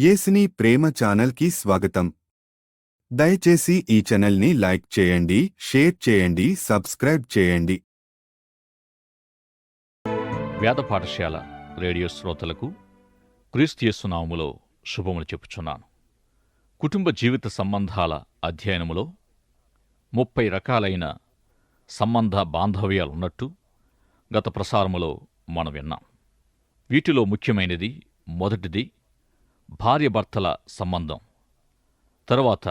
యేసుని ప్రేమ ఛానల్కి స్వాగతం. దయచేసి ఈ ఛానల్ని లైక్ చేయండి, షేర్ చేయండి, సబ్స్క్రైబ్ చేయండి. వేద పాఠశాల రేడియో శ్రోతలకు క్రీస్తు యేసు నామములో శుభములు చెప్పుచున్నాను. కుటుంబ జీవిత సంబంధాల అధ్యయనములో 30 రకాలైన సంబంధ బాంధవ్యాలున్నట్టు గత ప్రసారములో మనం విన్నాం. వీటిలో ముఖ్యమైనది మొదటిది భార్యాభర్తల సంబంధం, తరువాత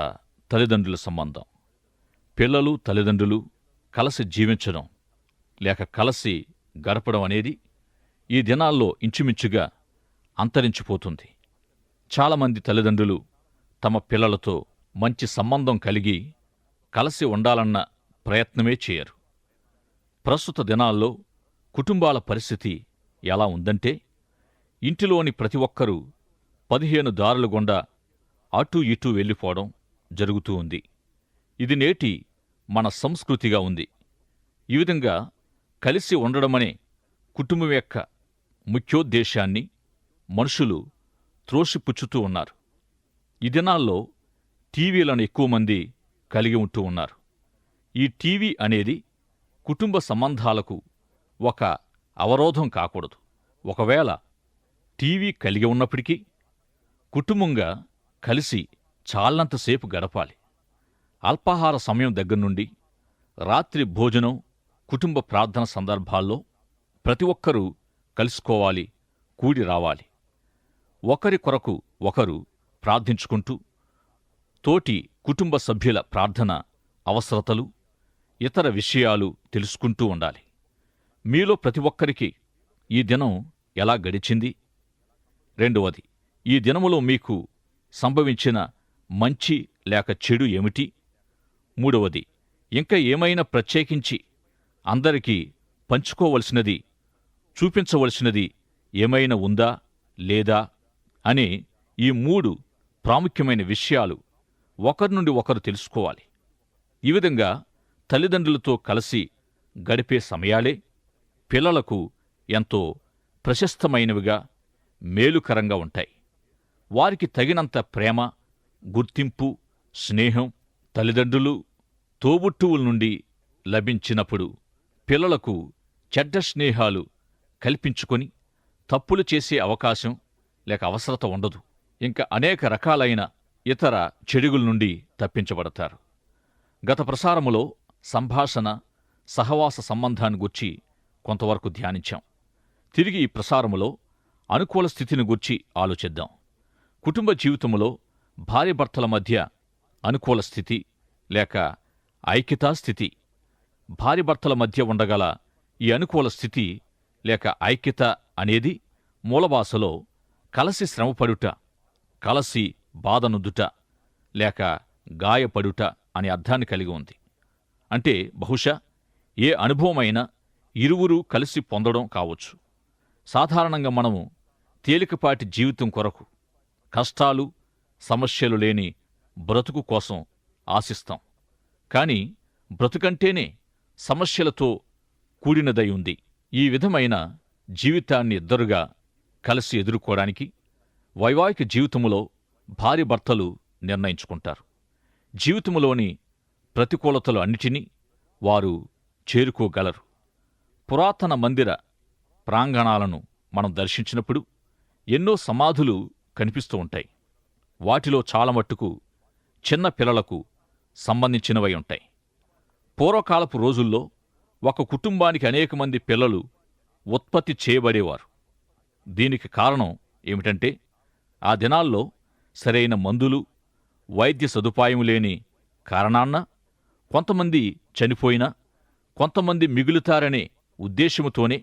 తల్లిదండ్రుల సంబంధం. పిల్లలు తల్లిదండ్రులు కలిసి జీవించడం లేక కలిసి గడపడం అనేది ఈ దినాల్లో ఇంచుమించుగా అంతరించిపోతుంది. చాలామంది తల్లిదండ్రులు తమ పిల్లలతో మంచి సంబంధం కలిగి కలిసి ఉండాలన్న ప్రయత్నమే చేయరు. ప్రస్తుత దినాల్లో కుటుంబాల పరిస్థితి ఎలా ఉందంటే, ఇంటిలోని ప్రతి ఒక్కరూ 15 దారుల గుండా అటూ ఇటూ వెళ్ళిపోవడం జరుగుతూ ఉంది. ఇది నేటి మన సంస్కృతిగా ఉంది. ఈ విధంగా కలిసి ఉండడమనే కుటుంబం యొక్క ముఖ్యోద్దేశాన్ని మనుషులు త్రోసిపుచ్చుతూ ఉన్నారు. ఈ దినాల్లో టీవీలను ఎక్కువ మంది కలిగి ఉంటూ ఉన్నారు. ఈ టీవీ అనేది కుటుంబ సంబంధాలకు ఒక అవరోధం కాకూడదు. ఒకవేళ టీవీ కలిగి ఉన్నప్పటికీ కుటుంబంగా కలిసి చాలంతసేపు గడపాలి. అల్పాహార సమయం దగ్గర నుండి రాత్రి భోజనం, కుటుంబ ప్రార్థన సందర్భాల్లో ప్రతి ఒక్కరూ కలుసుకోవాలి, కూడి రావాలి. ఒకరి కొరకు ఒకరు ప్రార్థించుకుంటూ తోటి కుటుంబ సభ్యుల ప్రార్థన అవసరతలు, ఇతర విషయాలు తెలుసుకుంటూ ఉండాలి. మీలో ప్రతి ఒక్కరికి ఈ దినం ఎలా గడిచింది? రెండవది, ఈ దినములో మీకు సంభవించిన మంచి లేక చెడు ఏమిటి? మూడవది, ఇంకా ఏమైనా ప్రత్యేకించి అందరికీ పంచుకోవలసినది, చూపించవలసినది ఏమైనా ఉందా లేదా అనే ఈ 3 ప్రాముఖ్యమైన విషయాలు ఒకరి నుండి ఒకరు తెలుసుకోవాలి. ఈ విధంగా తల్లిదండ్రులతో కలిసి గడిపే సమయాలే పిల్లలకు ఎంతో ప్రశస్తమైనవిగా, మేలుకరంగా ఉంటాయి. వారికి తగినంత ప్రేమ, గుర్తింపు, స్నేహం తల్లిదండ్రులు, తోబుట్టువుల నుండి లభించినప్పుడు పిల్లలకు చెడ్డ స్నేహాలు కల్పించుకొని తప్పులు చేసే అవకాశం లేక అవసరత ఉండదు. ఇంకా అనేక రకాలైన ఇతర చెడుగుల నుండి తప్పించబడతారు. గత ప్రసారములో సంభాషణ, సహవాస సంబంధాన్ని గూర్చి కొంతవరకు ధ్యానించాం. తిరిగి ఈ ప్రసారములో అనుకూల స్థితిని గూర్చి ఆలోచిద్దాం. కుటుంబ జీవితంలో భార్యాభర్తల మధ్య అనుకూల స్థితి లేక ఐక్యతా స్థితి. భార్యాభర్తల మధ్య ఉండగల ఈ అనుకూల స్థితి లేక ఐక్యత అనేది మూలభాషలో కలసి శ్రమపడుట, కలసి బాధనుద్దుట లేక గాయపడుట అనే అర్థాన్ని కలిగి ఉంది. అంటే బహుశా ఏ అనుభవమైనా ఇరువురు కలిసి పొందడం కావచ్చు. సాధారణంగా మనము తేలికపాటి జీవితం కొరకు, కష్టాలు సమస్యలు లేని బ్రతుకు కోసం ఆశిస్తాం. కాని బ్రతుకంటేనే సమస్యలతో కూడినదై ఉంది. ఈ విధమైన జీవితాన్ని ఇద్దరుగా కలిసి ఎదుర్కోవడానికి వైవాహిక జీవితములో భార్యాభర్తలు నిర్ణయించుకుంటారు. జీవితములోని ప్రతికూలతలు అన్నిటినీ వారు చేరుకోగలరు. పురాతన మందిర ప్రాంగణాలను మనం దర్శించినప్పుడు ఎన్నో సమాధులు కనిపిస్తూ ఉంటాయి. వాటిలో చాలా మట్టుకు చిన్న పిల్లలకు సంబంధించినవై ఉంటాయి. పూర్వకాలపు రోజుల్లో ఒక కుటుంబానికి అనేక మంది పిల్లలు ఉత్పత్తి చేయబడేవారు. దీనికి కారణం ఏమిటంటే, ఆ దినాల్లో సరైన మందులు, వైద్య సదుపాయం లేని కారణాన్న కొంతమంది చనిపోయినా కొంతమంది మిగులుతారనే ఉద్దేశముతోనే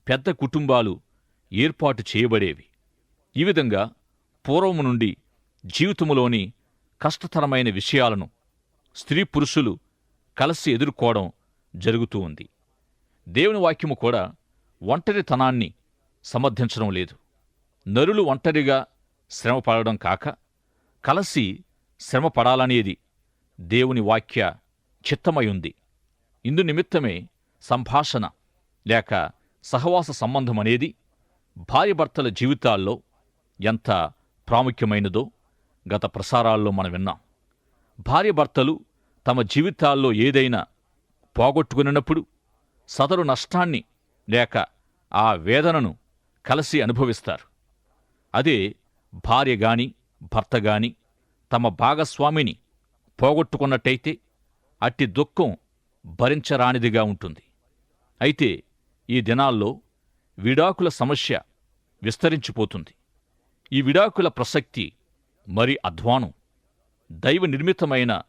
పెద్ద కుటుంబాలు ఏర్పాటు చేయబడేవి. ఈ విధంగా పూర్వము నుండి జీవితములోని కష్టతరమైన విషయాలను స్త్రీ పురుషులు కలిసి ఎదుర్కోవడం జరుగుతూ ఉంది. దేవుని వాక్యము కూడా ఒంటరితనాన్ని సమర్థించడం లేదు. నరులు ఒంటరిగా శ్రమపడడం కాక కలిసి శ్రమపడాలనేది దేవుని వాక్య చిత్తమై ఉంది. ఇందు నిమిత్తమే సంభాషణ లేక సహవాస సంబంధం అనేది భార్యాభర్తల జీవితాల్లో ఎంత ప్రాముఖ్యమైనదో గత ప్రసారాల్లో మనం విన్నాం. భార్యాభర్తలు తమ జీవితాల్లో ఏదైనా పోగొట్టుకున్నప్పుడు సదరు నష్టాన్ని లేక ఆ వేదనను కలిసి అనుభవిస్తారు. అదే భార్య గాని భర్త గాని తమ భాగస్వామిని పోగొట్టుకున్నట్టయితే అట్టి దుఃఖం భరించరానిదిగా ఉంటుంది. అయితే ఈ దినాల్లో విడాకుల సమస్య విస్తరించిపోతుంది. ఈ విడాకుల ప్రసక్తి మరి అధ్వానం. దైవ నిర్మితమైన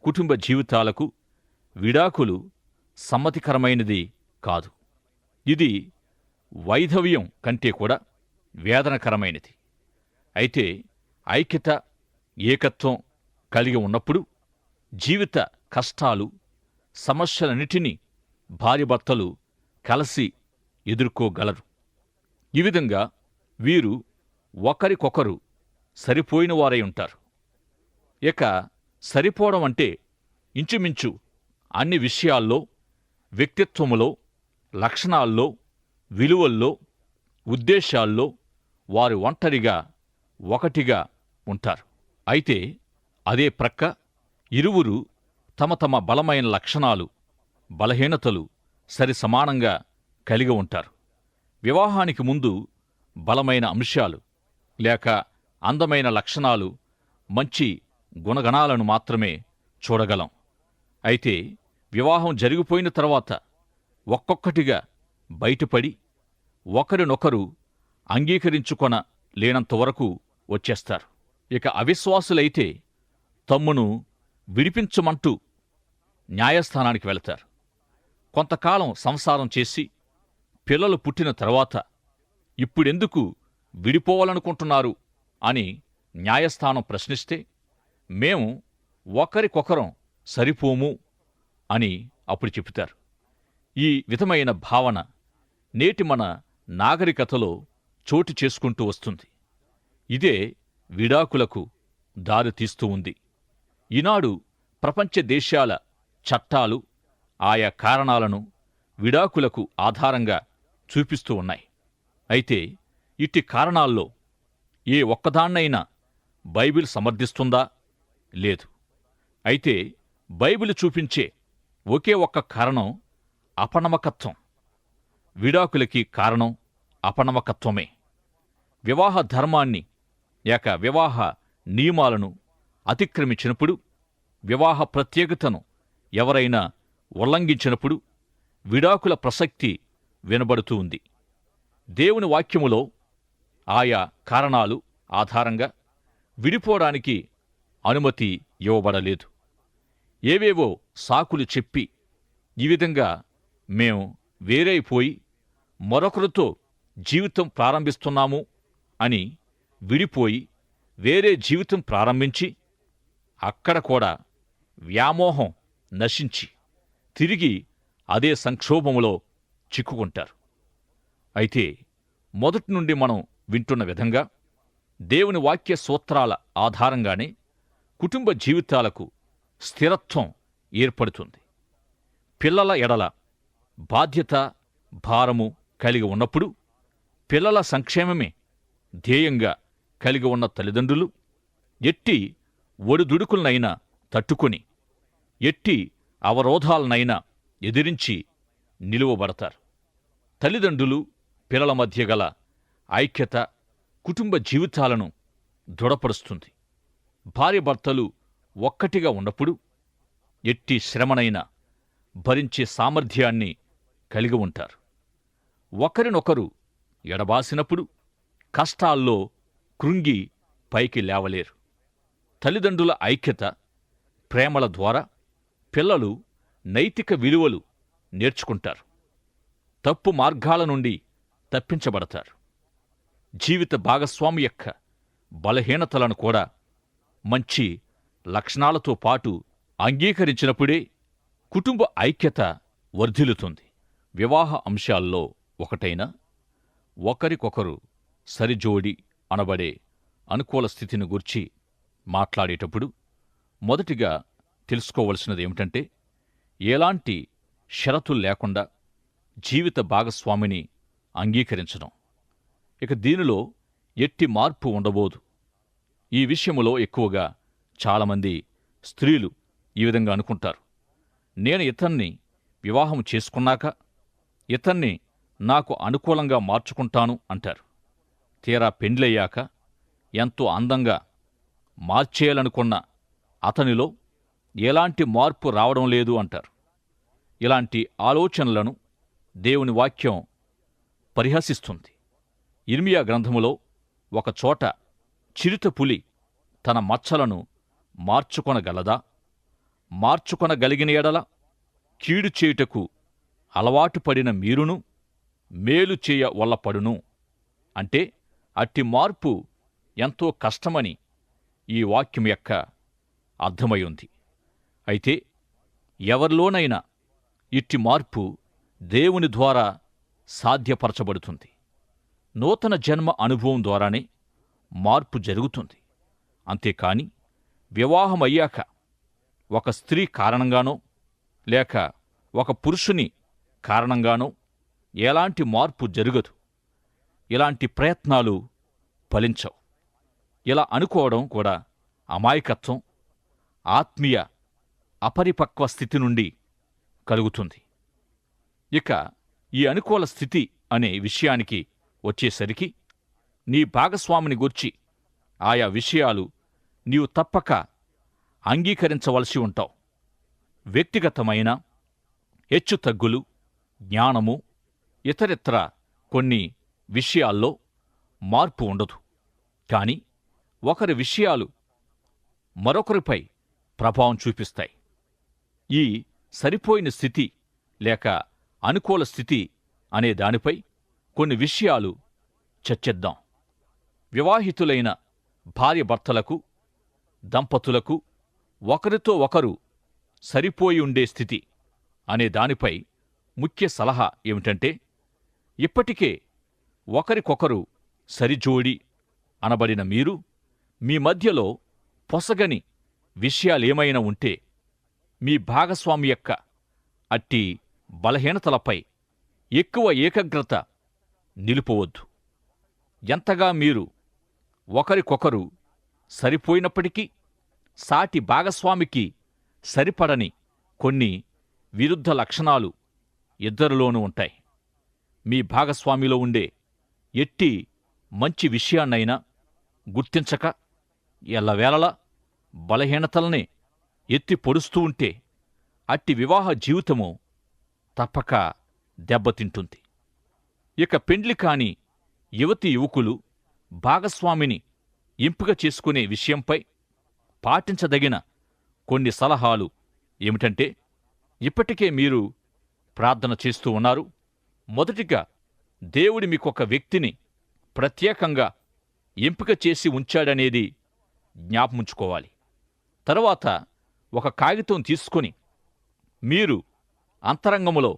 కుటుంబ జీవితాలకు విడాకులు సమ్మతికరమైనది కాదు. ఇది వైధవ్యం కంటే కూడా వేదనకరమైనది. అయితే ఐక్యత, ఏకత్వం కలిగి ఉన్నప్పుడు జీవిత కష్టాలు, సమస్యలన్నిటినీ భార్యాభర్తలు కలిసి ఎదుర్కోగలరు. ఈ విధంగా వీరు ఒకరికొకరు సరిపోయిన వారై ఉంటారు. ఇక సరిపోవడం అంటే ఇంచుమించు అన్ని విషయాల్లో, వ్యక్తిత్వములో, లక్షణాల్లో, విలువల్లో, ఉద్దేశాల్లో వారు ఒంటరిగా ఒకటిగా ఉంటారు. అయితే అదే ప్రక్క ఇరువురు తమ తమ బలమైన లక్షణాలు, బలహీనతలు సరి సమానంగా కలిగి ఉంటారు. వివాహానికి ముందు బలమైన అంశాలు లేక అందమైన లక్షణాలు, మంచి గుణగణాలను మాత్రమే చూడగలం. అయితే వివాహం జరిగిపోయిన తర్వాత ఒక్కొక్కటిగా బయటపడి ఒకరినొకరు అంగీకరించుకొన లేనంతవరకు వచ్చేస్తారు. ఇక అవిశ్వాసులైతే తమ్మును విడిపించమంటూ న్యాయస్థానానికి వెళతారు. కొంతకాలం సంసారం చేసి పిల్లలు పుట్టిన తర్వాత ఇప్పుడెందుకు విడిపోవాలనుకుంటున్నారు అని న్యాయస్థానం ప్రశ్నిస్తే మేము ఒకరికొకరం సరిపోము అని అప్పుడు చెబుతారు. ఈ విధమైన భావన నేటి మన నాగరికతలో చోటు చేసుకుంటూ వస్తుంది. ఇదే విడాకులకు దారితీస్తూ ఉంది. ఈనాడు ప్రపంచ దేశాల చట్టాలు ఆయా కారణాలను విడాకులకు ఆధారంగా చూపిస్తూ ఉన్నాయి. అయితే ఇట్టి కారణాల్లో ఏ ఒక్కదాన్నైనా బైబిల్ సమర్థిస్తుందా? లేదు. అయితే బైబిల్ చూపించే ఒకే ఒక్క కారణం అపనమ్మకత్వం. విడాకులకి కారణం అపనమ్మకత్వమే. వివాహ ధర్మాన్ని లేక వివాహ నియమాలను అతిక్రమించినప్పుడు, వివాహ ప్రత్యేకతను ఎవరైనా ఉల్లంఘించినప్పుడు విడాకుల ప్రసక్తి వినబడుతూ ఉంది. దేవుని వాక్యములో ఆయా కారణాలు ఆధారంగా విడిపోవడానికి అనుమతి ఇవ్వబడలేదు. ఏవేవో సాకులు చెప్పి ఈ విధంగా మేము వేరైపోయి మరొకరితో జీవితం ప్రారంభిస్తున్నాము అని విడిపోయి వేరే జీవితం ప్రారంభించి అక్కడ కూడా వ్యామోహం నశించి తిరిగి అదే సంక్షోభములో చిక్కుకుంటారు. అయితే మొదటి నుండి మనం వింటున్న విధంగా దేవుని వాక్య సూత్రాల ఆధారంగానే కుటుంబ జీవితాలకు స్థిరత్వం ఏర్పడుతుంది. పిల్లల ఎడల బాధ్యత, భారము కలిగి ఉన్నప్పుడు పిల్లల సంక్షేమమే ధ్యేయంగా కలిగి ఉన్న తల్లిదండ్రులు ఎట్టి ఒడిదుడుకులనైనా తట్టుకొని ఎట్టి అవరోధాలనైనా ఎదిరించి నిలువబడతారు. తల్లిదండ్రులు పిల్లల మధ్య గల ఐక్యత కుటుంబ జీవితాలను దృఢపరుస్తుంది. భార్యాభర్తలు ఒక్కటిగా ఉన్నప్పుడు ఎట్టి శ్రమనైనా భరించే సామర్థ్యాన్ని కలిగి ఉంటారు. ఒకరినొకరు ఎడబాసినప్పుడు కష్టాల్లో కృంగి పైకి లేవలేరు. తల్లిదండ్రుల ఐక్యత, ప్రేమల ద్వారా పిల్లలు నైతిక విలువలు నేర్చుకుంటారు. తప్పు మార్గాల నుండి తప్పించబడతారు. జీవిత భాగస్వామి యొక్క బలహీనతలను కూడా మంచి లక్షణాలతో పాటు అంగీకరించినప్పుడే కుటుంబ ఐక్యత వర్ధిల్లుతుంది. వివాహ అంశాల్లో ఒకటైన ఒకరికొకరు సరిజోడి అనబడే అనుకూల స్థితిని గురించి మాట్లాడేటప్పుడు మొదటిగా తెలుసుకోవలసినది ఏమిటంటే, ఎలాంటి షరతులు లేకుండా జీవిత భాగస్వామిని అంగీకరించడం. ఇక దీనిలో ఎట్టి మార్పు ఉండబోదు. ఈ విషయములో ఎక్కువగా చాలామంది స్త్రీలు ఈ విధంగా అనుకుంటారు. నేను ఇతన్ని వివాహం చేసుకున్నాక ఇతన్ని నాకు అనుకూలంగా మార్చుకుంటాను అంటారు. తీరా పెండ్లయ్యాక ఎంతో అందంగా మార్చేయాలనుకున్న అతనిలో ఎలాంటి మార్పు రావడం లేదు అంటారు. ఇలాంటి ఆలోచనలను దేవుని వాక్యం పరిహసిస్తుంది. ఇర్మియా గ్రంథములో ఒకచోట చిరుతపులి తన మచ్చలను మార్చుకొనగలదా? మార్చుకొనగలిగిన ఎడల కీడు చేయుటకు అలవాటు పడిన మీరును మేలు చేయ వల్లపడును. అంటే అట్టి మార్పు ఎంతో కష్టమని ఈ వాక్యం యొక్క అర్థమై ఉంది. అయితే ఎవరిలోనైనా ఇట్టి మార్పు దేవుని ద్వారా సాధ్యపరచబడుతుంది. నూతన జన్మ అనుభవం ద్వారానే మార్పు జరుగుతుంది. అంతేకాని వివాహమయ్యాక ఒక స్త్రీ కారణంగానో లేక ఒక పురుషుని కారణంగానో ఎలాంటి మార్పు జరగదు. ఇలాంటి ప్రయత్నాలు ఫలించవు. ఇలా అనుకోవడం కూడా అమాయకత్వం, ఆత్మీయ అపరిపక్వ స్థితి నుండి కలుగుతుంది. ఇక ఈ అనుకూల స్థితి అనే విషయానికి వచ్చేసరికి నీ భాగస్వామిని గూర్చి ఆయా విషయాలు నీవు తప్పక అంగీకరించవలసి ఉంటావు. వ్యక్తిగతమైన హెచ్చుతగ్గులు, జ్ఞానము, ఇతరితర కొన్ని విషయాల్లో మార్పు ఉండదు. కాని ఒకరి విషయాలు మరొకరిపై ప్రభావం చూపిస్తాయి. ఈ సరిపోయిన స్థితి లేక అనుకూల స్థితి అనే దానిపై కొన్ని విషయాలు చర్చిద్దాం. వివాహితులైన భార్యభర్తలకు, దంపతులకు ఒకరితో ఒకరు సరిపోయి ఉండే స్థితి అనే దానిపై ముఖ్య సలహా ఏమిటంటే, ఇప్పటికే ఒకరికొకరు సరిజోడి అనబడిన మీరు మీ మధ్యలో పొసగని విషయాలేమైనా ఉంటే మీ భాగస్వామి యొక్క అట్టి బలహీనతలపై ఎక్కువ ఏకాగ్రత నిలుపవద్దు. ఎంతగా మీరు ఒకరికొకరు సరిపోయినప్పటికీ సాటి భాగస్వామికి సరిపడని కొన్ని విరుద్ధ లక్షణాలు ఇద్దరిలోనూ ఉంటాయి. మీ భాగస్వామిలో ఉండే ఎట్టి మంచి విషయాన్నైనా గుర్తించక ఎల్లవేళలా బలహీనతలనే ఎత్తి పొడుస్తూ ఉంటే అట్టి వివాహ జీవితము తప్పక దెబ్బతింటుంది. ఇక పెండ్లి కాని యువతీ యువకులు భాగస్వామిని ఎంపిక చేసుకునే విషయంపై పాటించదగిన కొన్ని సలహాలు ఏమిటంటే, ఇప్పటికే మీరు ప్రార్థన చేస్తూ ఉన్నారు. మొదటిగా దేవుడి మీకొక వ్యక్తిని ప్రత్యేకంగా ఎంపిక చేసి ఉంచాడనేది జ్ఞాపముంచుకోవాలి. తరువాత ఒక కాగితం తీసుకొని మీరు అంతరంగములో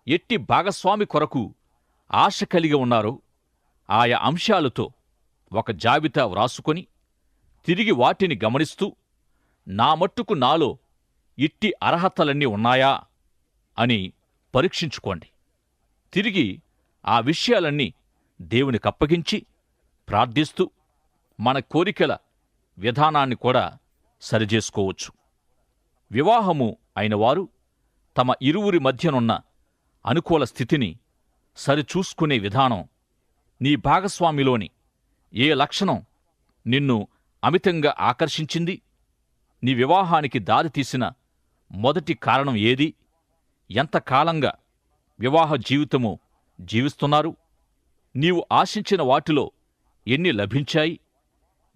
ఎట్టి భాగస్వామి కొరకు ఆశ కలిగి ఉన్నారో ఆయా అంశాలతో ఒక జాబితా వ్రాసుకొని తిరిగి వాటిని గమనిస్తూ, నా మట్టుకు నాలో ఇట్టి అర్హతలన్నీ ఉన్నాయా అని పరీక్షించుకోండి. తిరిగి ఆ విషయాలన్నీ దేవునికప్పగించి ప్రార్థిస్తూ మన కోరికల విధానాన్ని కూడా సరిచేసుకోవచ్చు. వివాహము అయినవారు తమ ఇరువురి మధ్యనున్న అనుకూల స్థితిని సరిచూసుకునే విధానం, నీ భాగస్వామిలోని ఏ లక్షణం నిన్ను అమితంగా ఆకర్షించింది, నీ వివాహానికి దారితీసిన మొదటి కారణం ఏది, ఎంతకాలంగా వివాహ జీవితము జీవిస్తున్నారు, నీవు ఆశించిన వాటిలో ఎన్ని లభించాయి,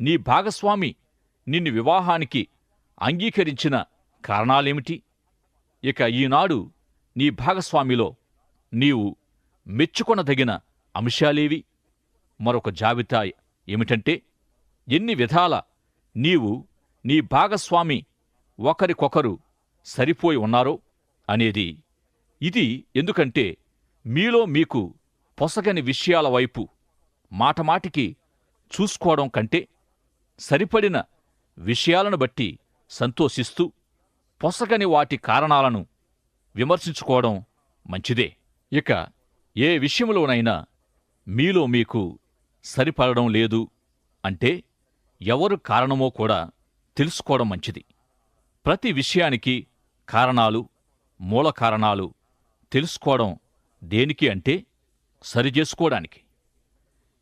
నీ భాగస్వామి నిన్ను వివాహానికి అంగీకరించిన కారణాలేమిటి, ఇక ఈనాడు నీ భాగస్వామిలో నీవు మెచ్చుకొనదగిన అంశాలేవి, మరొక జాబితా ఏమిటంటే, ఎన్ని విధాల నీవు నీ భాగస్వామి ఒకరికొకరు సరిపోయి ఉన్నారో అనేది. ఇది ఎందుకంటే మీలో మీకు పొసగని విషయాల వైపు మాటమాటికి చూసుకోవడం కంటే సరిపడిన విషయాలను బట్టి సంతోషిస్తూ పొసగని వాటి కారణాలను విమర్శించుకోవడం మంచిదే. ఇక ఏ విషయంలోనైనా మీలో మీకు సరిపడడం లేదు అంటే ఎవరు కారణమో కూడా తెలుసుకోవడం మంచిది. ప్రతి విషయానికి కారణాలు, మూల కారణాలు తెలుసుకోవడం దేనికి అంటే సరిచేసుకోవడానికి.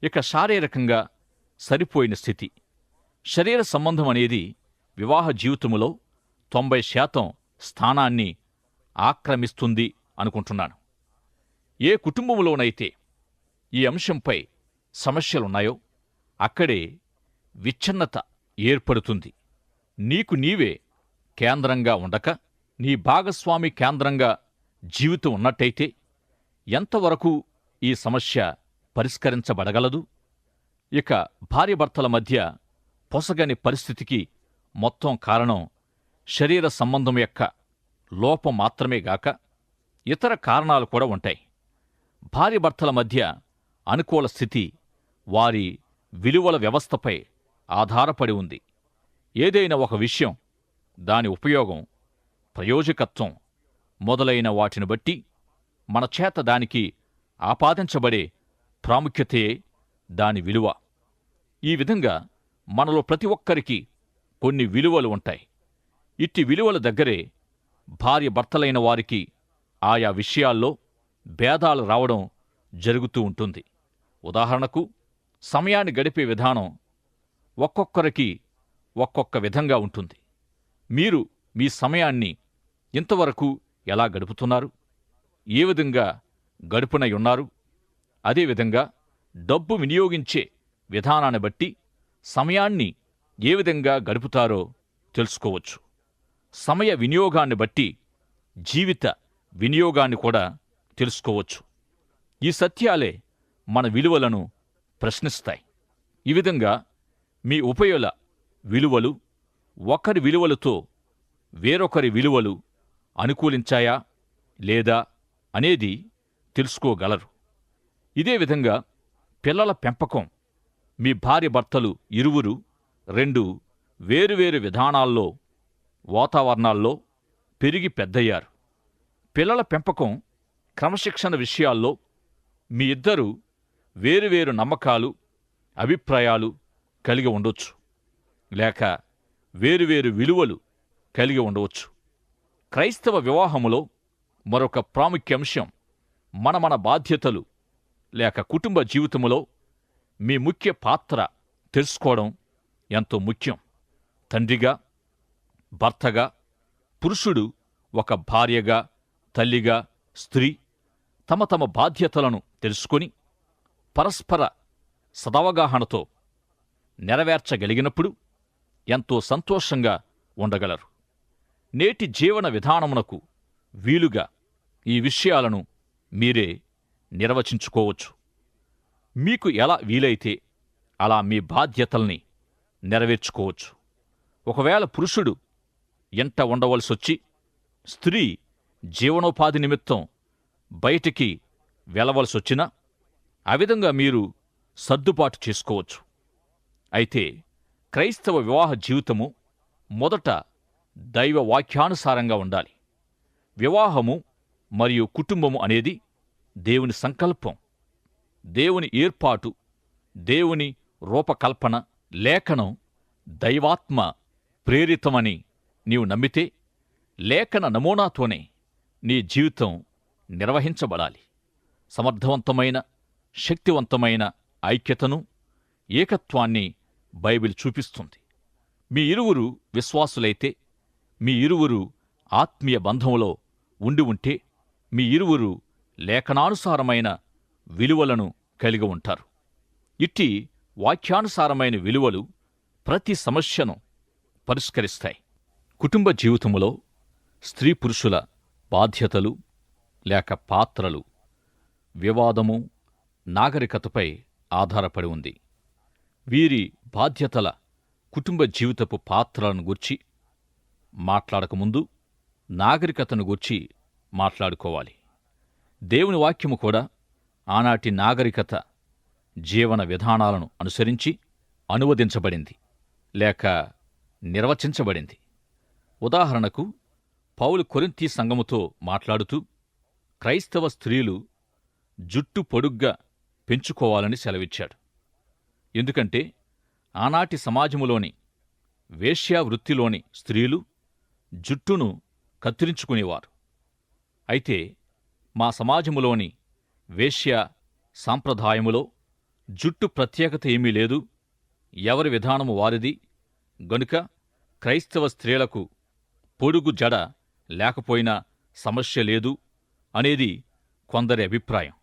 ఇక శారీరకంగా సరిపోయిన స్థితి. శరీర సంబంధం అనేది వివాహ జీవితములో 90% స్థానాన్ని ఆక్రమిస్తుంది అనుకుంటున్నాను. ఏ కుటుంబంలోనైతే ఈ అంశంపై సమస్యలున్నాయో అక్కడే విచ్ఛిన్నత ఏర్పడుతుంది. నీకు నీవే కేంద్రంగా ఉండక నీ భాగస్వామి కేంద్రంగా జీవితం ఉన్నట్టయితే ఎంతవరకు ఈ సమస్య పరిష్కరించబడగలదు? ఇక భార్యాభర్తల మధ్య పొసగని పరిస్థితికి మొత్తం కారణం శరీర సంబంధం యొక్క లోపం మాత్రమే గాక ఇతర కారణాలు కూడా ఉంటాయి. భార్యాభర్తల మధ్య అనుకూల స్థితి వారి విలువల వ్యవస్థపై ఆధారపడి ఉంది. ఏదైనా ఒక విషయం, దాని ఉపయోగం, ప్రయోజకత్వం మొదలైన వాటిని బట్టి మన చేత దానికి ఆపాదించబడే ప్రాముఖ్యతే దాని విలువ. ఈ విధంగా మనలో ప్రతి ఒక్కరికి కొన్ని విలువలు ఉంటాయి. ఇట్టి విలువల దగ్గరే భార్యాభర్తలైన వారికి ఆయా విషయాల్లో భేదాలు రావడం జరుగుతూ ఉంటుంది. ఉదాహరణకు, సమయాన్ని గడిపే విధానం ఒక్కొక్కరికి ఒక్కొక్క విధంగా ఉంటుంది. మీరు మీ సమయాన్ని ఇంతవరకు ఎలా గడుపుతున్నారు? ఏ విధంగా గడుపునై ఉన్నారు? అదేవిధంగా డబ్బు వినియోగించే విధానాన్ని బట్టి సమయాన్ని ఏ విధంగా గడుపుతారో తెలుసుకోవచ్చు. సమయ వినియోగాన్ని బట్టి జీవిత వినియోగాన్ని కూడా తెలుసుకోవచ్చు. ఈ సత్యాలే మన విలువలను ప్రశ్నిస్తాయి. ఈ విధంగా మీ ఉభయుల విలువలు ఒకరి విలువలతో వేరొకరి విలువలు అనుకూలించాయా లేదా అనేది తెలుసుకోగలరు. ఇదే విధంగా పిల్లల పెంపకం. మీ భార్యాభర్తలు ఇరువురు 2 వేరువేరు విధానాల్లో, వాతావరణాల్లో పెరిగి పెద్దయ్యారు. పిల్లల పెంపకం, క్రమశిక్షణ విషయాల్లో మీ ఇద్దరూ వేరువేరు నమ్మకాలు, అభిప్రాయాలు కలిగి ఉండొచ్చు, లేక వేరువేరు విలువలు కలిగి ఉండవచ్చు. క్రైస్తవ వివాహములో మరొక ప్రాముఖ్య అంశం మన బాధ్యతలు లేక కుటుంబ జీవితములో మీ ముఖ్య పాత్ర తెలుసుకోవడం ఎంతో ముఖ్యం. తండ్రిగా, భర్తగా, పురుషుడు ఒక భార్యగా, తల్లిగా, స్త్రీ తమ తమ బాధ్యతలను తెలుసుకొని పరస్పర సదవగాహనతో నెరవేర్చగలిగినప్పుడు ఎంతో సంతోషంగా ఉండగలరు. నేటి జీవన విధానమునకు వీలుగా ఈ విషయాలను మీరే నిర్వచించుకోవచ్చు. మీకు ఎలా వీలైతే అలా మీ బాధ్యతల్ని నెరవేర్చుకోవచ్చు. ఒకవేళ పురుషుడు ఎంట ఉండవలసొచ్చి స్త్రీ జీవనోపాధి నిమిత్తం బయటికి వెళ్లవలసొచ్చినా ఆ విధంగా మీరు సర్దుబాటు చేసుకోవచ్చు. అయితే క్రైస్తవ వివాహ జీవితము మొదట దైవ వాక్యానుసారంగా ఉండాలి. వివాహము మరియు కుటుంబము అనేది దేవుని సంకల్పం, దేవుని ఏర్పాటు, దేవుని రూపకల్పన. లేఖనం దైవాత్మ ప్రేరితమని నీవు నమ్మితే లేఖన నమూనాతోనే నీ జీవితం నిర్వహించబడాలి. సమర్థవంతమైన, శక్తివంతమైన ఐక్యతను, ఏకత్వాన్ని బైబిల్ చూపిస్తుంది. మీ ఇరువురు విశ్వాసులైతే, మీ ఇరువురు ఆత్మీయ బంధంలో ఉంటే మీ ఇరువురు లేఖనానుసారమైన విలువలను కలిగి ఉంటారు. ఇట్టి వాక్యానుసారమైన విలువలు ప్రతి సమస్యను పరిష్కరిస్తాయి. కుటుంబ జీవితములో స్త్రీ పురుషుల బాధ్యతలు లేక పాత్రలు వివాదము, నాగరికతపై ఆధారపడి ఉంది. వీరి బాధ్యతల కుటుంబ జీవితపు పాత్రలను గూర్చి మాట్లాడకముందు నాగరికతను గూర్చి మాట్లాడుకోవాలి. దేవుని వాక్యము కూడా ఆనాటి నాగరికత జీవన విధానాలను అనుసరించి అనువదించబడింది లేక నిర్వచించబడింది. ఉదాహరణకు, పౌలు కొరింథీ సంఘముతో మాట్లాడుతూ క్రైస్తవ స్త్రీలు జుట్టు పొడుగ్గా పెంచుకోవాలని సెలవిచ్చాడు. ఎందుకంటే ఆనాటి సమాజములోని వేశ్యావృత్తిలోని స్త్రీలు జుట్టును కత్తిరించుకునేవారు. అయితే మా సమాజములోని వేశ్య సాంప్రదాయములో జుట్టు ప్రత్యేకత ఏమీ లేదు, ఎవరి విధానము వారిది, గనుక క్రైస్తవ స్త్రీలకు పొడుగు జడ లేకపోయినా సమస్య లేదు అనేది కొందరి అభిప్రాయం.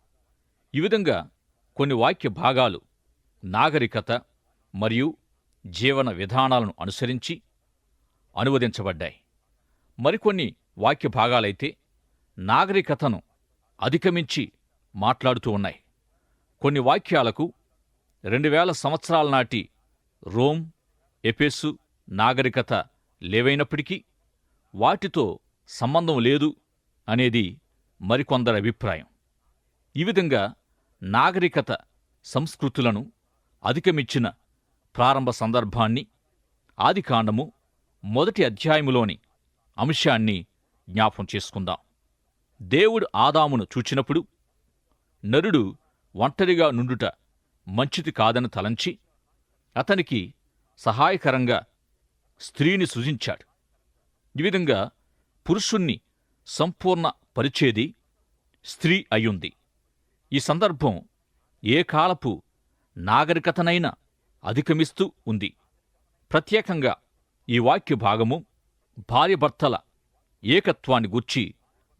ఈ విధంగా కొన్ని వాక్య భాగాలు నాగరికత మరియు జీవన విధానాలను అనుసరించి అనువదించబడ్డాయి. మరికొన్ని వాక్య భాగాలైతే నాగరికతను అధిగమించి మాట్లాడుతూ ఉన్నాయి. కొన్ని వాక్యాలకు 2000 సంవత్సరాల నాటి రోమ్, ఎఫెసు నాగరికత లేవైనప్పటికీ వాటితో సంబంధం లేదు అనేది మరికొందరి అభిప్రాయం. ఈ విధంగా నాగరికత సంస్కృతులను అధిగమించిన ప్రారంభ సందర్భాన్ని ఆదికాండము 1వ అధ్యాయములోని అంశాన్ని జ్ఞాపం చేసుకుందాం. దేవుడు ఆదామును చూచినప్పుడు నరుడు ఒంటరిగా నుండుట మంచిది కాదని తలంచి అతనికి సహాయకరంగా స్త్రీని సృజించాడు. ఈ విధంగా పురుషుణ్ణి సంపూర్ణ పరిచేది స్త్రీ అయ్యుంది. ఈ సందర్భం ఏ కాలపు నాగరికతనైనా అధిగమిస్తూ ఉంది. ప్రత్యేకంగా ఈ వాక్య భాగము భార్యాభర్తల ఏకత్వాన్ని గూర్చి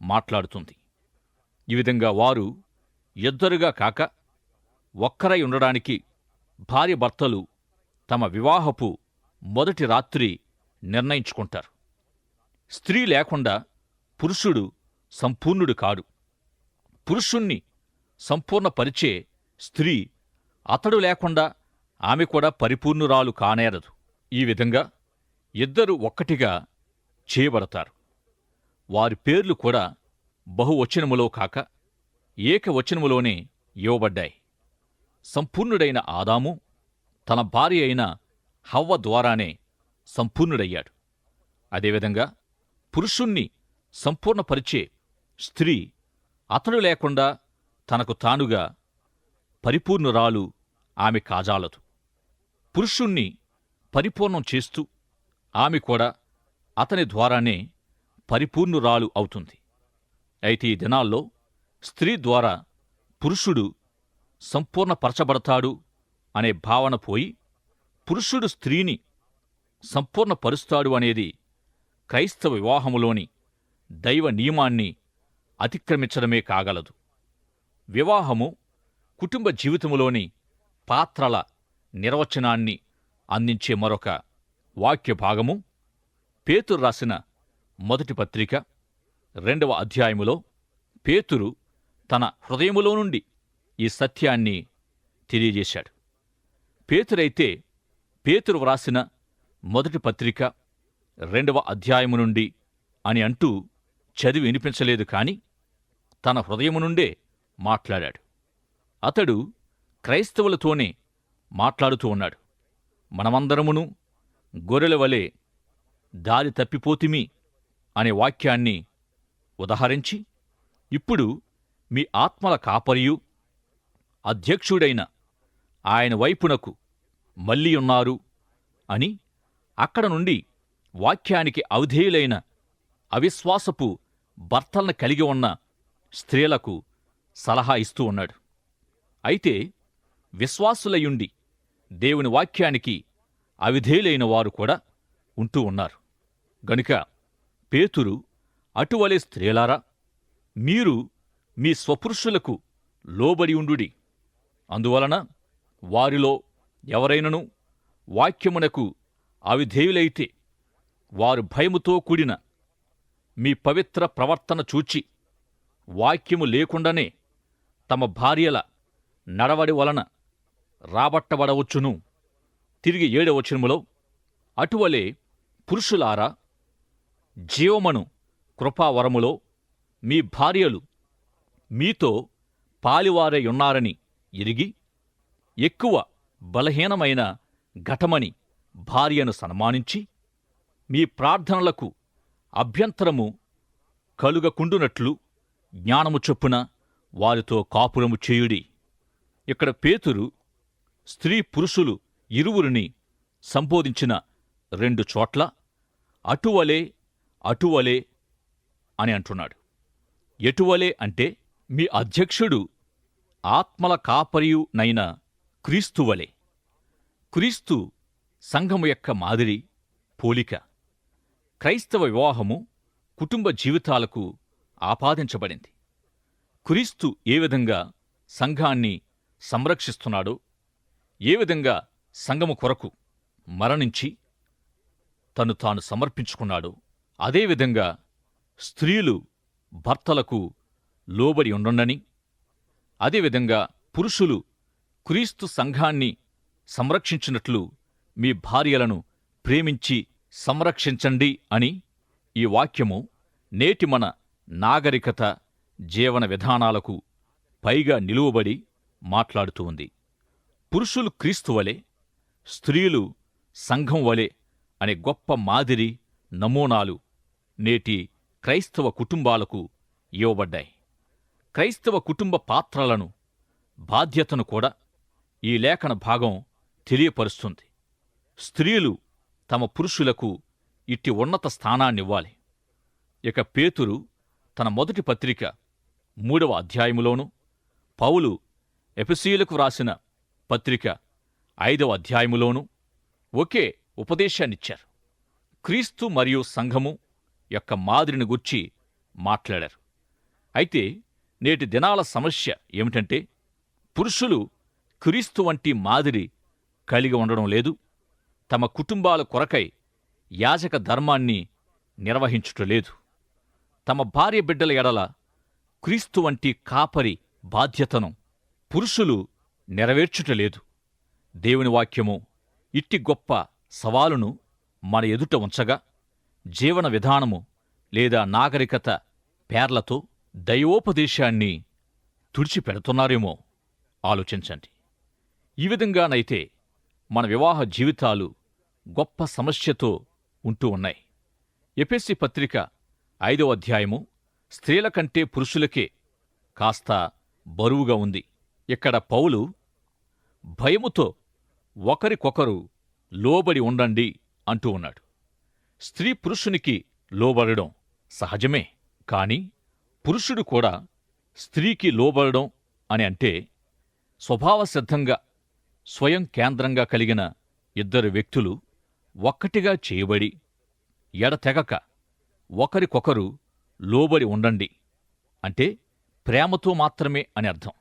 మాట్లాడుతుంది. ఈ విధంగా వారు ఇద్దరుగా కాక ఒక్కరై ఉండడానికి భార్యాభర్తలు తమ వివాహపు మొదటి రాత్రి నిర్ణయించుకుంటారు. స్త్రీ లేకుండా పురుషుడు సంపూర్ణుడు కాడు. పురుషుణ్ణి సంపూర్ణపరిచే స్త్రీ అతడు లేకుండా ఆమె కూడా పరిపూర్ణురాలు కానేరదు. ఈ విధంగా ఇద్దరు ఒక్కటిగా చేయబడతారు. వారి పేర్లు కూడా బహువచనములో కాక ఏకవచనములోనే ఇవ్వబడ్డాయి. సంపూర్ణుడైన ఆదాము తన భార్య అయిన హవ్వ ద్వారానే సంపూర్ణుడయ్యాడు. అదేవిధంగా పురుషుణ్ణి సంపూర్ణపరిచే స్త్రీ అతడు లేకుండా తనకు తానుగా పరిపూర్ణురాలు ఆమె కాజాలదు. పురుషుణ్ణి పరిపూర్ణం చేస్తూ ఆమె కూడా అతని ద్వారానే పరిపూర్ణురాలు అవుతుంది. అయితే ఈ దినాల్లో స్త్రీ ద్వారా పురుషుడు సంపూర్ణపరచబడతాడు అనే భావన పోయి పురుషుడు స్త్రీని సంపూర్ణపరుస్తాడు అనేది క్రైస్తవ వివాహములోని దైవ నియమాన్ని అతిక్రమించడమే కాగలదు. వివాహము కుటుంబ జీవితములోని పాత్రల నిర్వచనాన్ని అందించే మరొక వాక్య భాగము పేతురు రాసిన మొదటి పత్రిక 2వ అధ్యాయములో పేతురు తన హృదయములో నుండి ఈ సత్యాన్ని తెలియజేశాడు. పేతురు వ్రాసిన మొదటి పత్రిక 2వ అధ్యాయము నుండి అని అంటూ చదివి వినిపించలేదు, కాని తన హృదయము నుండే మాట్లాడాడు. అతడు క్రైస్తవులతోనే మాట్లాడుతూ ఉన్నాడు. మనమందరమును గొర్రెల వలె దారి తప్పిపోతిమి అనే వాక్యాన్ని ఉదహరించి ఇప్పుడు మీ ఆత్మల కాపరియు అధ్యక్షుడైన ఆయన వైపునకు మళ్ళీయున్నారు అని అక్కడ నుండి వాక్యానికి అవిధేయులైన అవిశ్వాసపు భర్తలను కలిగి ఉన్న స్త్రీలకు సలహా ఇస్తూ ఉన్నాడు. అయితే విశ్వాసులయుండి దేవుని వాక్యానికి అవిధేయులైన వారు కూడా ఉంటూ ఉన్నారు. గనుక పేతురు అటువలే స్త్రీలారా, మీరు మీ స్వపురుషులకు లోబడి ఉండుడి. అందువలన వారిలో ఎవరైనను వాక్యమునకు అవిధేయులైతే వారు భయముతో కూడిన మీ పవిత్ర ప్రవర్తన చూచి వాక్యము లేకుండానే తమ భార్యల నడవడి వలన రాబట్టబడవచ్చును. తిరిగి 7వ వచనములో అటువలే పురుషులారా, జీవమను కృపావరములో మీ భార్యలు మీతో పాలివారయున్నారని ఎరిగి ఎక్కువ బలహీనమైన ఘటమని భార్యను సన్మానించి మీ ప్రార్థనలకు అభ్యంతరము కలుగకుండునట్లు జ్ఞానము చొప్పున వారితో కాపురము చేయుడి. ఇక్కడ పేతురు స్త్రీ పురుషులు ఇరువురిని సంబోధించిన 2 చోట్ల అటువలే అటువలే అని అంటున్నాడు. ఎటువలే అంటే మీ అధ్యక్షుడు ఆత్మల కాపరియునైన క్రీస్తువలే. క్రీస్తు సంఘము యొక్క మాదిరి, పోలిక. క్రైస్తవ వివాహము కుటుంబ జీవితాలకు ఆపాదించబడింది. క్రీస్తు ఏ విధంగా సంఘాన్ని సంరక్షిస్తున్నాడో, ఏ విధంగా సంఘము కొరకు మరణించి తను తాను సమర్పించుకున్నాడో, అదేవిధంగా స్త్రీలు భర్తలకు లోబడి ఉండండని, అదేవిధంగా పురుషులు క్రీస్తు సంఘాన్ని సంరక్షించినట్లు మీ భార్యలను ప్రేమించి సంరక్షించండి అని ఈ వాక్యము నేటి మన నాగరికత జీవన విధానాలకు పైగా నిలువబడి మాట్లాడుతూ ఉంది. పురుషులు క్రీస్తు వలె, స్త్రీలు సంఘం వలె అనే గొప్ప మాదిరి, నమూనాలు నేటి క్రైస్తవ కుటుంబాలకు ఇవ్వబడ్డాయి. క్రైస్తవ కుటుంబ పాత్రలను, బాధ్యతను కూడా ఈ లేఖన భాగం తెలియపరుస్తుంది. స్త్రీలు తమ పురుషులకు ఇట్టి ఉన్నత స్థానాన్నివ్వాలి. ఇక పేతురు తన మొదటి పత్రిక 3వ అధ్యాయములోనూ, పౌలు ఎఫెసీయులకు వ్రాసిన పత్రిక 5వ అధ్యాయములోనూ ఒకే ఉపదేశాన్నిచ్చారు. క్రీస్తు మరియు సంఘము యొక్క మాదిరిని గూర్చి మాట్లాడారు. అయితే నేటి దినాల సమస్య ఏమిటంటే, పురుషులు క్రీస్తు వంటి మాదిరి కలిగి ఉండడం లేదు. తమ కుటుంబాల కొరకై యాజక ధర్మాన్ని నిర్వహించుటలేదు. తమ భార్య బిడ్డల ఎడల క్రీస్తు వంటి కాపరి బాధ్యతను పురుషులు నెరవేర్చుటలేదు. దేవుని వాక్యము ఇట్టి గొప్ప సవాలును మన ఎదుట ఉంచగా, జీవన విధానము లేదా నాగరికత పేర్లతో దైవోపదేశాన్ని తుడిచిపెడుతున్నారేమో ఆలోచించండి. ఈ విధంగానైతే మన వివాహ జీవితాలు గొప్ప సమస్యతో ఉంటూ ఉన్నాయి. ఎఫెసీ పత్రిక 5వ అధ్యాయము స్త్రీల కంటే పురుషులకే కాస్త బరువుగా ఉంది. ఇక్కడ పౌలు భయముతో ఒకరికొకరు లోబడి ఉండండి అంటూ ఉన్నాడు. స్త్రీ పురుషునికి లోబడడం సహజమే. కాని పురుషుడు కూడా స్త్రీకి లోబడడం అని అంటే స్వభావసిద్ధంగా స్వయం కేంద్రంగా కలిగిన ఇద్దరు వ్యక్తులు ఒక్కటిగా చేయబడి ఎడతెగక ఒకరికొకరు లోబడి ఉండండి అంటే ప్రేమతో మాత్రమే అని అర్థం.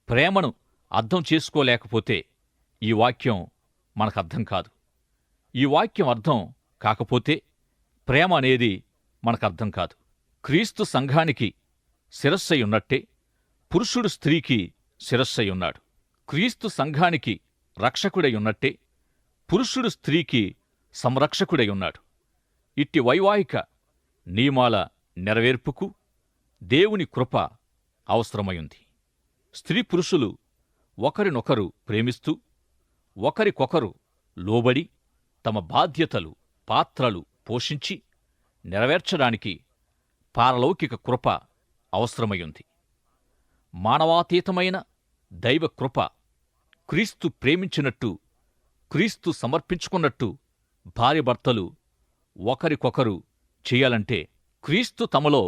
ప్రేమను అర్థం చేసుకోలేకపోతే ఈ వాక్యం మనకర్థం కాదు. ఈ వాక్యం అర్థం కాకపోతే ప్రేమ అనేది మనకర్థం కాదు. క్రీస్తు సంఘానికి శిరస్సై ఉన్నట్టే పురుషుడు స్త్రీకి శిరస్సై ఉన్నాడు. క్రీస్తు సంఘానికి రక్షకుడై ఉన్నట్టే పురుషుడు స్త్రీకి సంరక్షకుడై ఉన్నాడు. ఇట్టి వైవాహిక నియమాల నెరవేర్పుకు దేవుని కృప అవసరమైంది. స్త్రీ పురుషులు ఒకరినొకరు ప్రేమిస్తూ ఒకరికొకరు లోబడి తమ బాధ్యతలు, పాత్రలు పోషించి నెరవేర్చడానికి పారలౌకిక కృప అవసరమైంది. మానవాతీతమైన దైవ కృప క్రీస్తు ప్రేమించినట్టు, క్రీస్తు సమర్పించుకున్నట్టు భార్యభర్తలు ఒకరికొకరు చెయ్యాలంటే క్రీస్తు తమలో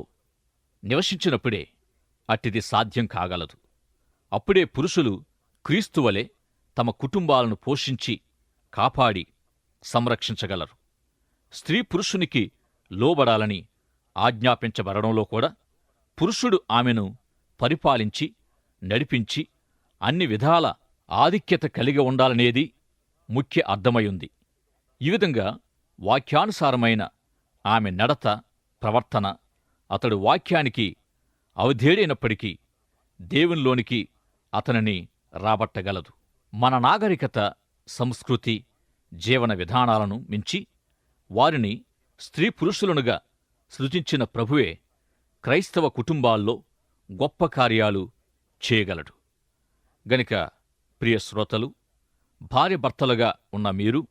నివసించినప్పుడే అట్టిది సాధ్యం కాగలదు. అప్పుడే పురుషులు క్రీస్తువలే తమ కుటుంబాలను పోషించి కాపాడి సంరక్షించగలరు. స్త్రీ పురుషునికి లోబడాలని ఆజ్ఞాపించబడడంలో కూడా పురుషుడు ఆమెను పరిపాలించి నడిపించి అన్ని విధాల ఆధిక్యత కలిగి ఉండాలనేది ముఖ్య అర్థమయుంది. ఈ విధంగా వాక్యానుసారమైన ఆమె నడత, ప్రవర్తన అతడు వాక్యానికి అవధేడైనప్పటికీ దేవునిలోనికి అతనిని రాబట్టగలదు. మన నాగరికత, సంస్కృతి, జీవన విధానాలను మించి వారిని స్త్రీ పురుషులనుగా సృజించిన ప్రభువే క్రైస్తవ కుటుంబాల్లో గొప్ప కార్యాలు చేయగలడు. గనుక ప్రియ శ్రోతలు, భార్యభర్తలుగా ఉన్న మీరు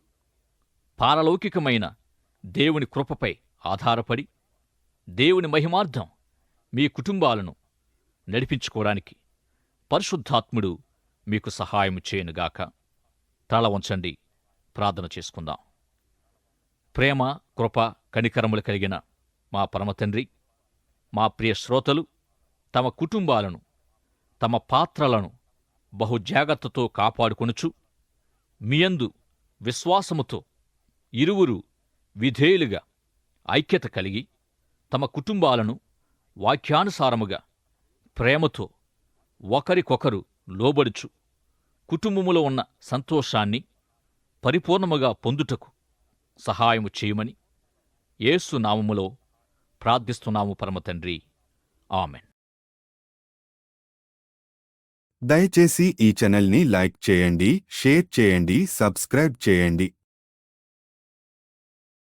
పారలౌకికమైన దేవుని కృపపై ఆధారపడి దేవుని మహిమార్థం మీ కుటుంబాలను నడిపించుకోవడానికి పరిశుద్ధాత్ముడు మీకు సహాయము చేయనుగాక. తల వంచండి, ప్రార్థన చేసుకుందాం. ప్రేమ, కృప, కనికరములు కలిగిన మా పరమతండ్రి, మా ప్రియ శ్రోతలు తమ కుటుంబాలను, తమ పాత్రలను బహుజాగ్రత్తతో కాపాడుకొనుచు మీయందు విశ్వాసముతో ఇరువురు విధేయులుగా ఐక్యత కలిగి తమ కుటుంబాలను వాక్యానుసారముగా ప్రేమతో ఒకరికొకరు లోబడుచు కుటుంబములో ఉన్న సంతోషాన్ని పరిపూర్ణముగా పొందుటకు సహాయము చేయమని యేసు నామములో ప్రార్థిస్తున్నాము పరమతండ్రి. ఆమెన్. దయచేసి ఈ ఛానల్ని లైక్ చేయండి, షేర్ చేయండి, సబ్స్క్రైబ్ చేయండి.